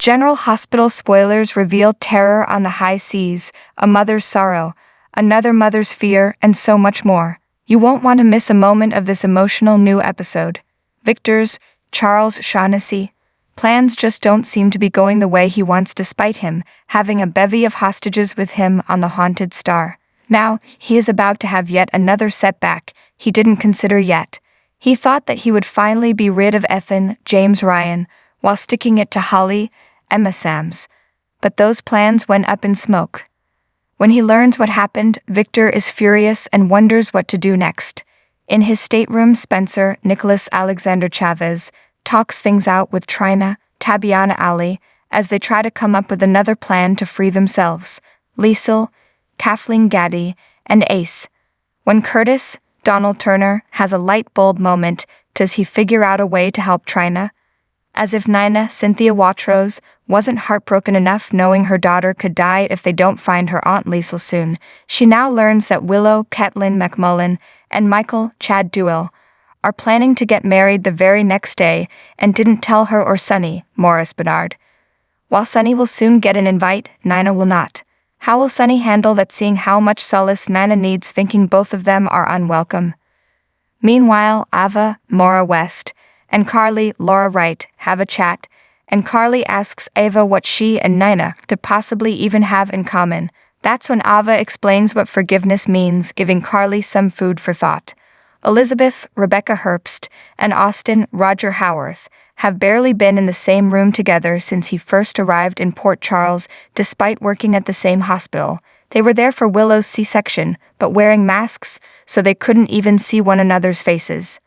General Hospital spoilers reveal terror on the high seas, a mother's sorrow, another mother's fear, and so much more. You won't want to miss a moment of this emotional new episode. Victor's, Charles Shaughnessy. Plans just don't seem to be going the way he wants despite him having a bevy of hostages with him on the Haunted Star. Now, he is about to have yet another setback he didn't consider yet. He thought that he would finally be rid of Ethan, James Ryan, while sticking it to Holly, Emma Sams. But those plans went up in smoke. When he learns what happened, Victor is furious and wonders what to do next. In his stateroom, Spencer, Nicholas Alexander Chavez, talks things out with Trina, Tabiana Ali, as they try to come up with another plan to free themselves. Liesl, Kathleen Gaddy, and Ace. When Curtis, Donald Turner, has a light bulb moment, does he figure out a way to help Trina? As if Nina, Cynthia Watrous, wasn't heartbroken enough knowing her daughter could die if they don't find her Aunt Liesl soon, she now learns that Willow, Caitlin McMullen, and Michael, Chad Duell, are planning to get married the very next day and didn't tell her or Sunny, Morris Bernard. While Sunny will soon get an invite, Nina will not. How will Sunny handle that, seeing how much solace Nina needs thinking both of them are unwelcome? Meanwhile, Ava, Maura West, and Carly, Laura Wright, have a chat, and Carly asks Ava what she and Nina could possibly even have in common. That's when Ava explains what forgiveness means, giving Carly some food for thought. Elizabeth, Rebecca Herbst, and Austin, Roger Howarth, have barely been in the same room together since he first arrived in Port Charles, despite working at the same hospital. They were there for Willow's C-section, but wearing masks, so they couldn't even see one another's faces.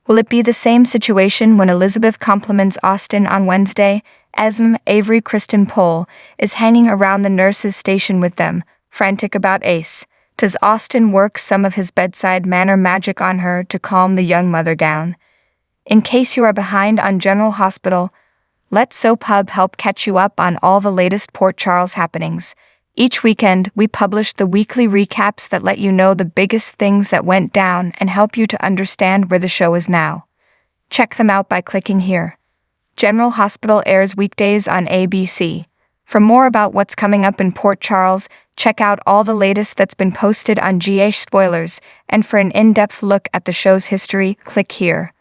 Will it be the same situation when Elizabeth compliments Austin on Wednesday? Esme, Avery Kristen Pohl, is hanging around the nurse's station with them, frantic about Ace. Does Austin work some of his bedside manner magic on her to calm the young mother down? In case you are behind on General Hospital, let Soap Hub help catch you up on all the latest Port Charles happenings. Each weekend, we publish the weekly recaps that let you know the biggest things that went down and help you to understand where the show is now. Check them out by clicking here. General Hospital airs weekdays on ABC. For more about what's coming up in Port Charles, check out all the latest that's been posted on GH Spoilers, and for an in-depth look at the show's history, click here.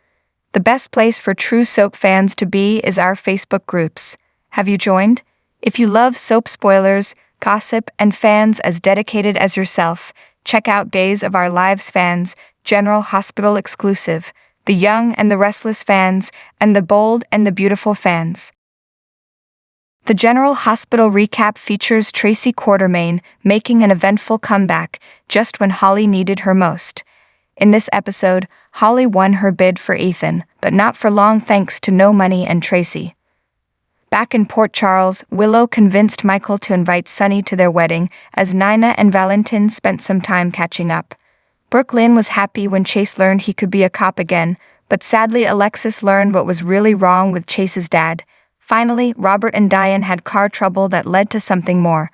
The best place for true soap fans to be is our Facebook groups. Have you joined? If you love soap spoilers, gossip, and fans as dedicated as yourself, check out Days of Our Lives fans, General Hospital exclusive, the young and the restless fans, and the bold and the beautiful fans. The General Hospital recap features Tracy Quartermaine making an eventful comeback just when Holly needed her most. In this episode, Holly won her bid for Ethan, but not for long thanks to no money and Tracy. Back in Port Charles, Willow convinced Michael to invite Sunny to their wedding as Nina and Valentin spent some time catching up. Brooklyn was happy when Chase learned he could be a cop again, but sadly Alexis learned what was really wrong with Chase's dad. Finally, Robert and Diane had car trouble that led to something more.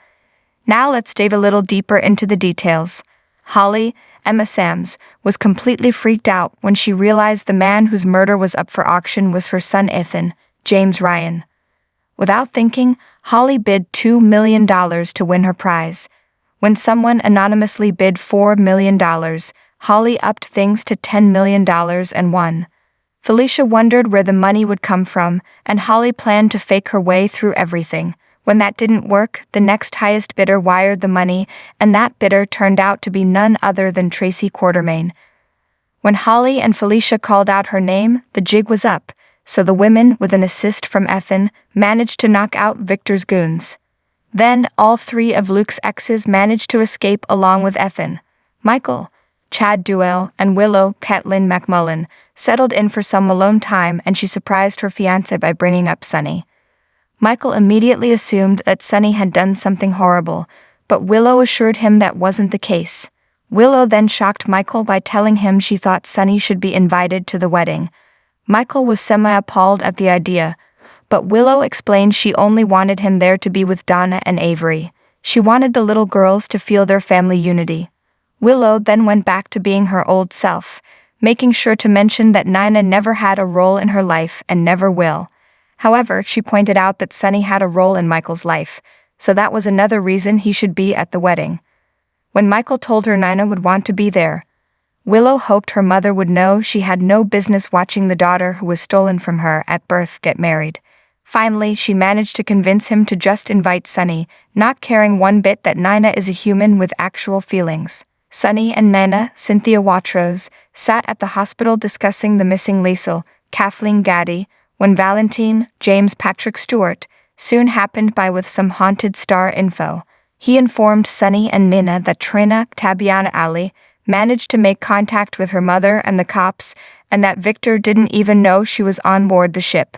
Now let's dive a little deeper into the details. Holly, Emma Sams, was completely freaked out when she realized the man whose murder was up for auction was her son Ethan, James Ryan. Without thinking, Holly bid $2 million to win her prize. When someone anonymously bid $4 million, Holly upped things to $10 million and won. Felicia wondered where the money would come from, and Holly planned to fake her way through everything. When that didn't work, the next highest bidder wired the money, and that bidder turned out to be none other than Tracy Quartermaine. When Holly and Felicia called out her name, the jig was up, so the women, with an assist from Ethan, managed to knock out Victor's goons. Then, all three of Luke's exes managed to escape along with Ethan. Michael, Chad Duell, and Willow, Caitlin McMullen, settled in for some alone time, and she surprised her fiancé by bringing up Sunny. Michael immediately assumed that Sunny had done something horrible, but Willow assured him that wasn't the case. Willow then shocked Michael by telling him she thought Sunny should be invited to the wedding. Michael was semi-appalled at the idea, but Willow explained she only wanted him there to be with Donna and Avery. She wanted the little girls to feel their family unity. Willow then went back to being her old self, making sure to mention that Nina never had a role in her life and never will. However, she pointed out that Sunny had a role in Michael's life, so that was another reason he should be at the wedding. When Michael told her Nina would want to be there, Willow hoped her mother would know she had no business watching the daughter who was stolen from her at birth get married. Finally, she managed to convince him to just invite Sunny, not caring one bit that Nina is a human with actual feelings. Sunny and Nina, Cynthia Watrous, sat at the hospital discussing the missing Liesl, Kathleen Gaddy, when Valentine, James Patrick Stewart, soon happened by with some haunted star info. He informed Sunny and Nina that Trina Tabiana Ali managed to make contact with her mother and the cops, and that Victor didn't even know she was on board the ship.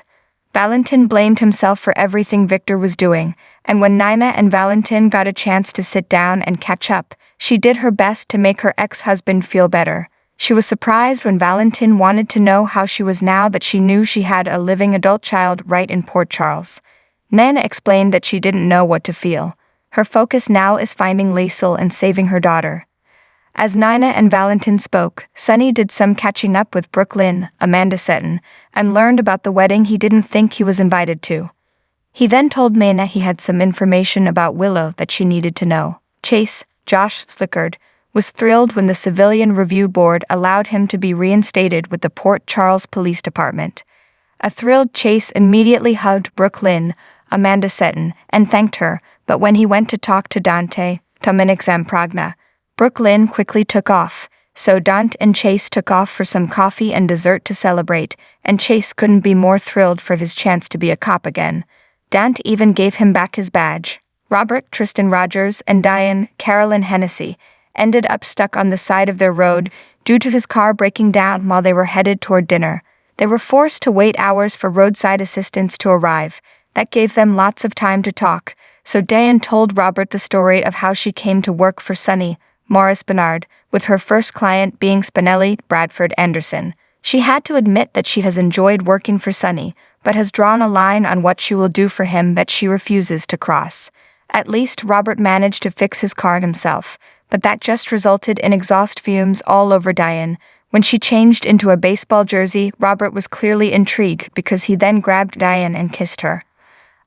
Valentin blamed himself for everything Victor was doing, and when Nina and Valentin got a chance to sit down and catch up, she did her best to make her ex-husband feel better. She was surprised when Valentin wanted to know how she was now that she knew she had a living adult child right in Port Charles. Nina explained that she didn't know what to feel. Her focus now is finding Liesl and saving her daughter. As Nina and Valentin spoke, Sunny did some catching up with Brooklyn, Amanda Seton, and learned about the wedding he didn't think he was invited to. He then told Nina he had some information about Willow that she needed to know. Chase, Josh Slickard, was thrilled when the Civilian Review Board allowed him to be reinstated with the Port Charles Police Department. A thrilled Chase immediately hugged Brooklyn, Amanda Seton, and thanked her, but when he went to talk to Dante, Dominic Zamprogna, Brooklyn quickly took off, so Dante and Chase took off for some coffee and dessert to celebrate, and Chase couldn't be more thrilled for his chance to be a cop again. Dante even gave him back his badge. Robert, Tristan Rogers, and Diane, Carolyn Hennessy, ended up stuck on the side of their road due to his car breaking down while they were headed toward dinner. They were forced to wait hours for roadside assistance to arrive. That gave them lots of time to talk, so Diane told Robert the story of how she came to work for Sunny, Morris Bernard, with her first client being Spinelli Bradford Anderson. She had to admit that she has enjoyed working for Sunny, but has drawn a line on what she will do for him that she refuses to cross. At least Robert managed to fix his car himself, but that just resulted in exhaust fumes all over Diane. When she changed into a baseball jersey, Robert was clearly intrigued because he then grabbed Diane and kissed her.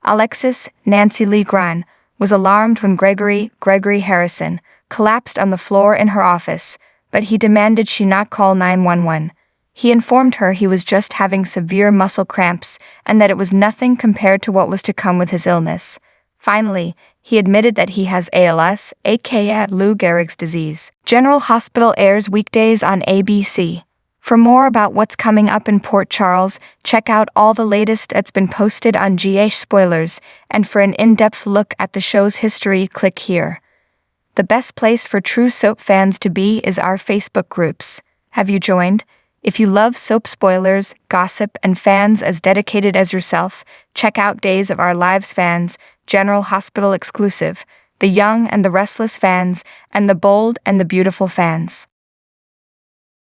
Alexis, Nancy Lee Gran, was alarmed when Gregory Harrison, collapsed on the floor in her office, but he demanded she not call 911. He informed her he was just having severe muscle cramps and that it was nothing compared to what was to come with his illness. Finally, he admitted that he has ALS, aka Lou Gehrig's disease. General Hospital airs weekdays on ABC. For more about what's coming up in Port Charles, check out all the latest that's been posted on GH Spoilers, and for an in-depth look at the show's history, click here. The best place for true soap fans to be is our Facebook groups. Have you joined? If you love soap spoilers, gossip, and fans as dedicated as yourself, check out Days of Our Lives fans, General Hospital exclusive, the young and the restless fans, and the bold and the beautiful fans.